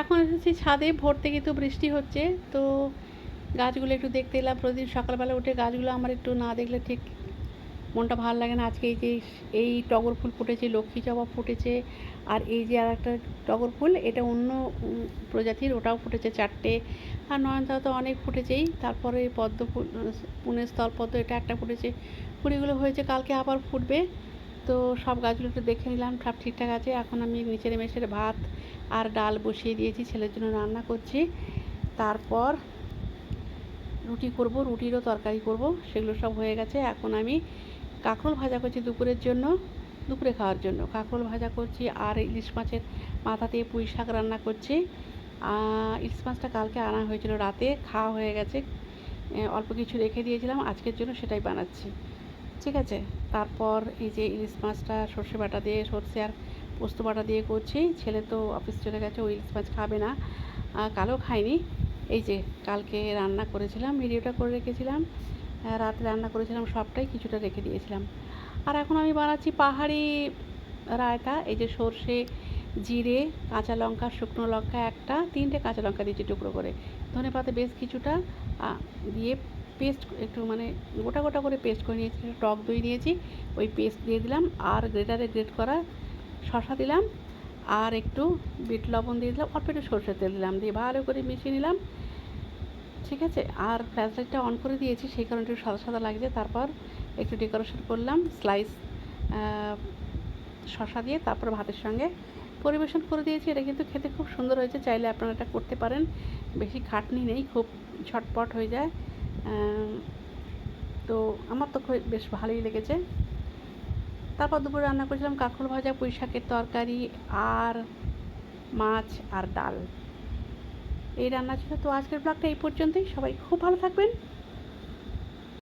এখন এসেছি ছাদে, ভোর থেকে তো বৃষ্টি হচ্ছে, তো গাছগুলো একটু দেখতে এলাম। প্রতিদিন সকালবেলা উঠে গাছগুলো আমার একটু না দেখলে ঠিক মনটা ভালো লাগে না। আজকে এই যে এই টগর ফুল ফুটেছে, লক্ষ্মী জবা ফুটেছে, আর এই যে আর একটা টগর ফুল, এটা অন্য প্রজাতির, ওটাও ফুটেছে 4টে, আর নয়নতারা তো অনেক ফুটেছেই। তারপরে পদ্ম ফুল, পুনের স্থলপদ্ম, এটা একটা ফুটেছে। কুড়িগুলো হয়েছে, কালকে আবার ফুটবে। তো সব গাছগুলো একটু দেখে নিলাম, সব ঠিকঠাক আছে। এখন আমি নিচে নেমে এসে ভাত আর ডাল বসিয়ে দিয়েছি, ছেলের জন্য রান্না করছি। তারপর রুটি করব, রুটিরও তরকারি করব, সেগুলো সব হয়ে গেছে। এখন আমি কাঁকরোল ভাজা করছি দুপুরের জন্য, দুপুরে খাওয়ার জন্য কাঁকরোল ভাজা করছি, আর ইলিশ মাছের মাথা দিয়ে পুঁই শাক রান্না করছি। ইলিশ মাছটা কালকে আনা হয়েছিল, রাতে খাওয়া হয়ে গেছে, অল্প কিছু রেখে দিয়েছিলাম, আজকের জন্য সেটাই বানাচ্ছি। ঠিক আছে। তারপর এই যে ইলিশ মাছটা সর্ষে বাটা দিয়ে, সর্ষে আর পোস্ত বাটা দিয়ে করছি। ছেলে তো অফিস চলে গেছে, ওই ইলিশ মাছ খাবে না, কালও খাইনি। এই যে কালকে রান্না করেছিলাম, ভিডিওটা করে রেখেছিলাম, রাতে রান্না করেছিলাম সবটাই, কিছুটা রেখে দিয়েছিলাম। আর এখন আমি বানাচ্ছি পাহাড়ি রায়তা। এই যে সর্ষে, জিরে, কাঁচা লঙ্কা, শুকনো লঙ্কা একটা, 3টে কাঁচা লঙ্কা দিয়েছি টুকরো করে, ধনেপাতা বেশ কিছুটা দিয়ে পেস্ট, একটু মানে গোটা গোটা করে পেস্ট করে নিয়েছি। টক দই নিয়েছি, ওই পেস্ট দিয়ে দিলাম, আর গ্রেটারে গ্রেট করা শসা দিলাম, আর একটু বিট লবণ দিয়ে দিলাম, অল্প একটু সরষের তেল দিলাম, দিয়ে ভালো করে মিশিয়ে নিলাম। ঠিক আছে। আর ফ্ল্যাশ লাইটটা অন করে দিয়েছি, সেই কারণে একটু সাদা সাদা লাগছে। তারপর একটু ডেকোরেশন করলাম স্লাইস শসা দিয়ে, তারপর ভাতের সঙ্গে পরিবেশন করে দিয়েছি। এটা কিন্তু খেতে খুব সুন্দর হয়েছে, চাইলে আপনারা এটা করতে পারেন, বেশি খাটনি নেই, খুব ঝটপট হয়ে যায়। তো আমার তো খুব বেশ ভালোই লেগেছে। তারপর দুপুরে রান্না করেছিলাম কাঁকরোল ভাজা, পুঁই শাকের তরকারি, আর মাছ আর ডাল, এই রান্না ছিল। তো আজকের ব্লগটা এই পর্যন্তই। সবাই খুব ভালো থাকবেন।